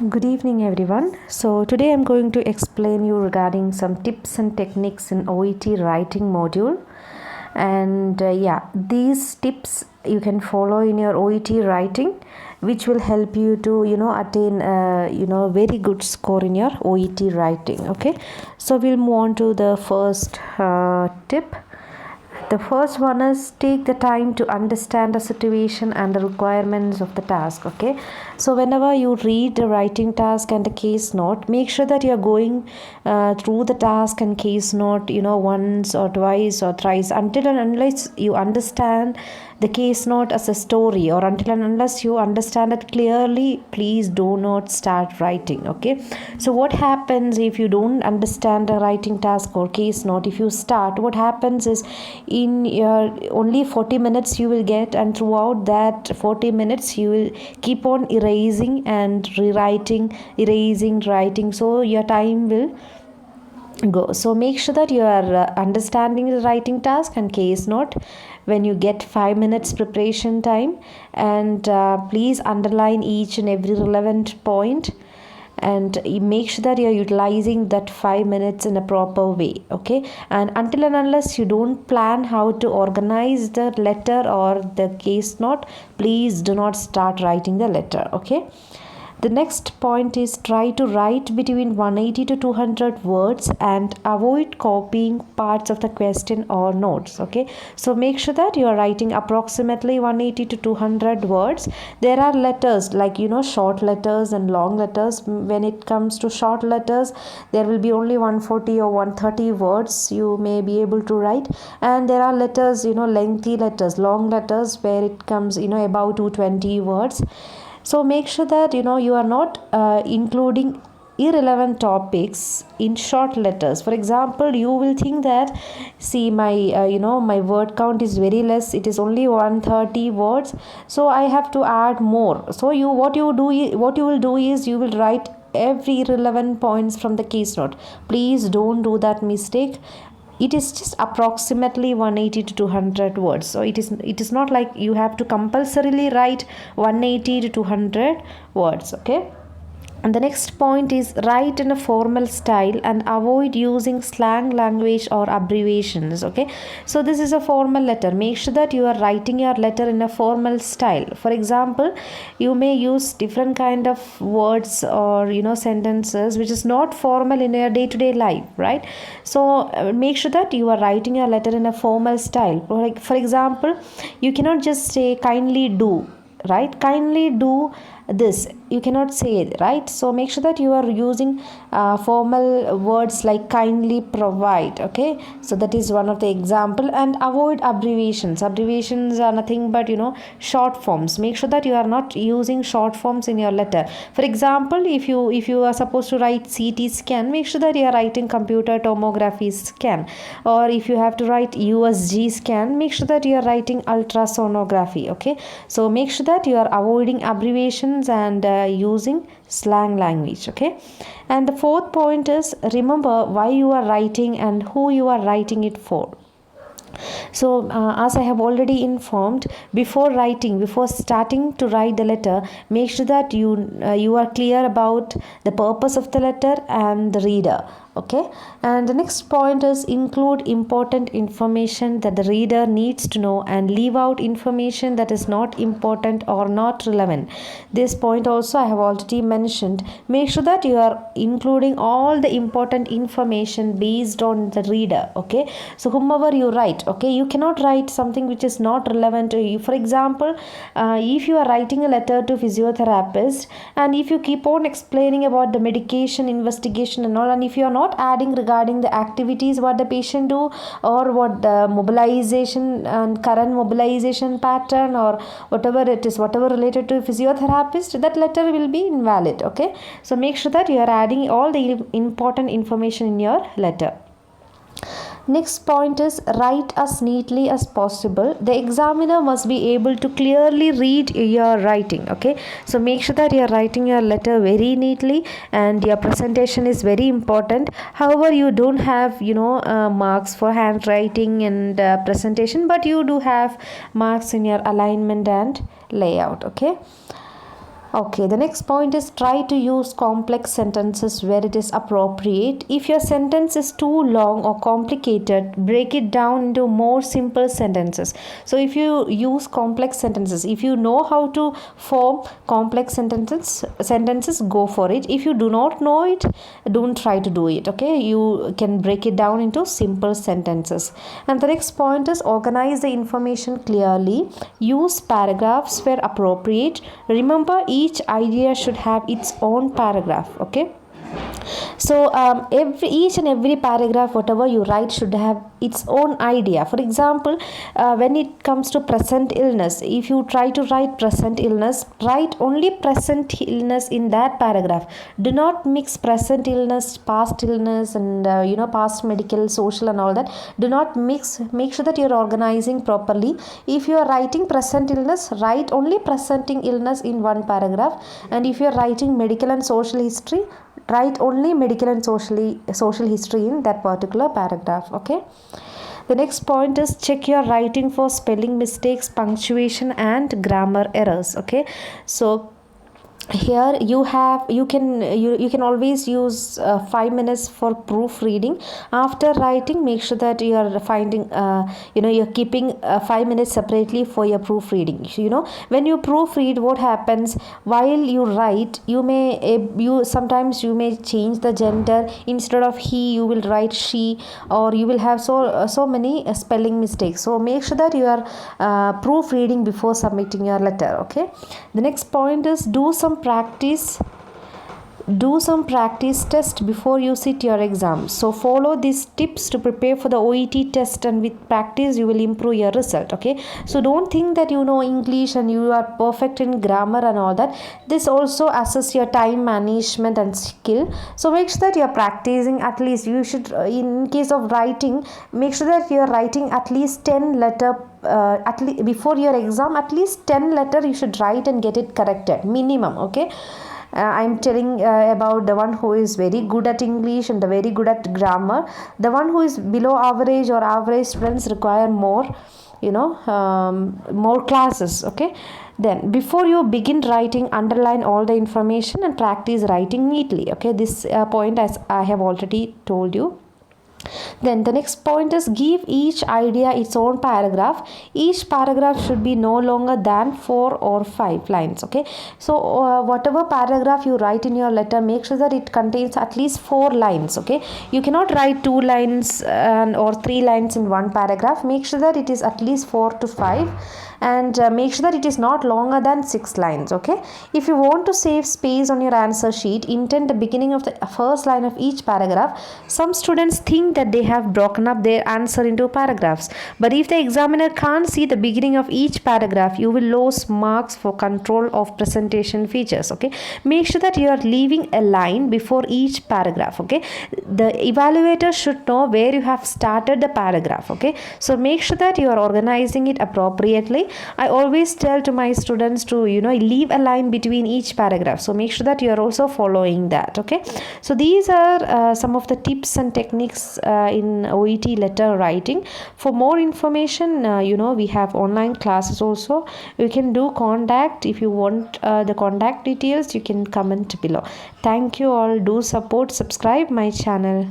Good evening, everyone. So, today I'm going to explain you regarding some tips and techniques in OET writing module. And these tips you can follow in your OET writing, which will help you to attain very good score in your OET writing. Okay, so we'll move on to the first tip. The first one is take the time to understand the situation and the requirements of the task. Okay, so whenever you read the writing task and the case note, make sure that you are going through the task and case note once or twice or thrice until and unless you understand the case note as a story, or until and unless you understand it clearly, please do not start writing. Okay, so what happens if you don't understand the writing task or case note? If you start, what happens is in your only 40 minutes you will get, and throughout that 40 minutes you will keep on erasing and rewriting, erasing, writing, so your time will go. So make sure that you are understanding the writing task and case note when you get 5 minutes preparation time, and please underline each and every relevant point, and make sure that you're utilizing that 5 minutes in a proper way. Okay, and until and unless you don't plan how to organize the letter or the case note, please do not start writing the letter. Okay, the next point is try to write between 180 to 200 words and avoid copying parts of the question or notes. Okay, so make sure that you are writing approximately 180 to 200 words. There are letters like short letters and long letters. When it comes to short letters, there will be only 140 or 130 words you may be able to write, and there are letters, lengthy letters, long letters, where it comes about 220 words. So make sure that you are not including irrelevant topics in short letters. For example, you will think that, see, my my word count is very less, it is only 130 words, so I have to add more. So what you will do is you will write every relevant points from the case note. Please don't do that mistake. It is just approximately 180 to 200 words, so it is not like you have to compulsorily write 180 to 200 words. Okay, and the next point is write in a formal style and avoid using slang language or abbreviations. Okay, so this is a formal letter. Make sure that you are writing your letter in a formal style. For example, you may use different kind of words or sentences which is not formal in your day-to-day life, right? So make sure that you are writing your letter in a formal style. Like, for example, you cannot just say kindly do, right? Kindly do this, you cannot say it, right? So make sure that you are using formal words like kindly provide. Okay, so that is one of the example. And avoid abbreviations. Abbreviations are nothing but short forms. Make sure that you are not using short forms in your letter. For example, if you are supposed to write CT scan, make sure that you are writing computer tomography scan. Or if you have to write USG scan, make sure that you are writing ultrasonography. Okay, so make sure that you are avoiding abbreviations and using slang language. Okay, and the fourth point is remember why you are writing and who you are writing it for. So as I have already informed, before starting to write the letter, make sure that you are clear about the purpose of the letter and the reader. Okay, and the next point is include important information that the reader needs to know and leave out information that is not important or not relevant. This point also I have already mentioned. Make sure that you are including all the important information based on the reader. Okay, so whomever you write, okay, you cannot write something which is not relevant to you. For example, if you are writing a letter to physiotherapist, and if you keep on explaining about the medication investigation and all, and if you are not adding regarding the activities what the patient do, or what the mobilization and current mobilization pattern, or whatever it is, whatever related to physiotherapist, that letter will be invalid. Okay, so make sure that you are adding all the important information in your letter. Next point is write as neatly as possible. The examiner must be able to clearly read your writing. Okay, so make sure that you are writing your letter very neatly, and your presentation is very important. However, you don't have marks for handwriting and presentation, but you do have marks in your alignment and layout. Okay, Okay, the next point is try to use complex sentences where it is appropriate. If your sentence is too long or complicated, break it down into more simple sentences. So, if you use complex sentences, if you know how to form complex sentences, go for it. If you do not know it, don't try to do it. Okay, you can break it down into simple sentences. And the next point is organize the information clearly. Use paragraphs where appropriate. Remember, each idea should have its own paragraph. Okay, so each and every paragraph whatever you write should have its own idea. For example, when it comes to present illness, if you try to write present illness, write only present illness in that paragraph. Do not mix present illness and past medical, social and all that. Do not mix. Make sure that you're organizing properly. If you are writing present illness, write only presenting illness in one paragraph. And if you're writing medical and social history, write only medical and social history in that particular paragraph. Okay, the next point is check your writing for spelling mistakes, punctuation and grammar errors. Okay, so here you can always use 5 minutes for proofreading. After writing, make sure that you are finding you're keeping 5 minutes separately for your proofreading. When you proofread, what happens while you write, sometimes you may change the gender. Instead of he, you will write she, or you will have so many spelling mistakes. So make sure that you are proofreading before submitting your letter. Okay, the next point is do some practice test before you sit your exam. So follow these tips to prepare for the OET test, and with practice you will improve your result. Okay, so don't think that you know English and you are perfect in grammar and all that. This also assess your time management and skill. So make sure that you are practicing. At least you should, in case of writing, make sure that you are writing at least 10 letter before your exam. At least 10 letter you should write and get it corrected minimum. Okay, I'm telling about the one who is very good at English and the very good at grammar. The one who is below average or average students require more more classes. Okay, then before you begin writing, underline all the information and practice writing neatly. Okay, this point as I have already told you. Then the next point is give each idea its own paragraph. Each paragraph should be no longer than 4 or 5 lines. Okay, so whatever paragraph you write in your letter, make sure that it contains at least 4 lines. Okay, you cannot write 2 lines or 3 lines in one paragraph. Make sure that it is at least 4 to 5, and make sure that it is not longer than 6 lines. Okay, if you want to save space on your answer sheet, indent the beginning of the first line of each paragraph. Some students think that they have broken up their answer into paragraphs, but if the examiner can't see the beginning of each paragraph, you will lose marks for control of presentation features. Okay, make sure that you are leaving a line before each paragraph. Okay, the evaluator should know where you have started the paragraph. Okay, so make sure that you are organizing it appropriately. I always tell to my students to leave a line between each paragraph, so make sure that you are also following that. Okay, so these are some of the tips and techniques in OET letter writing. For more information, we have online classes also. You can do contact. If you want the contact details, you can comment below. Thank you all. Do support, subscribe my channel.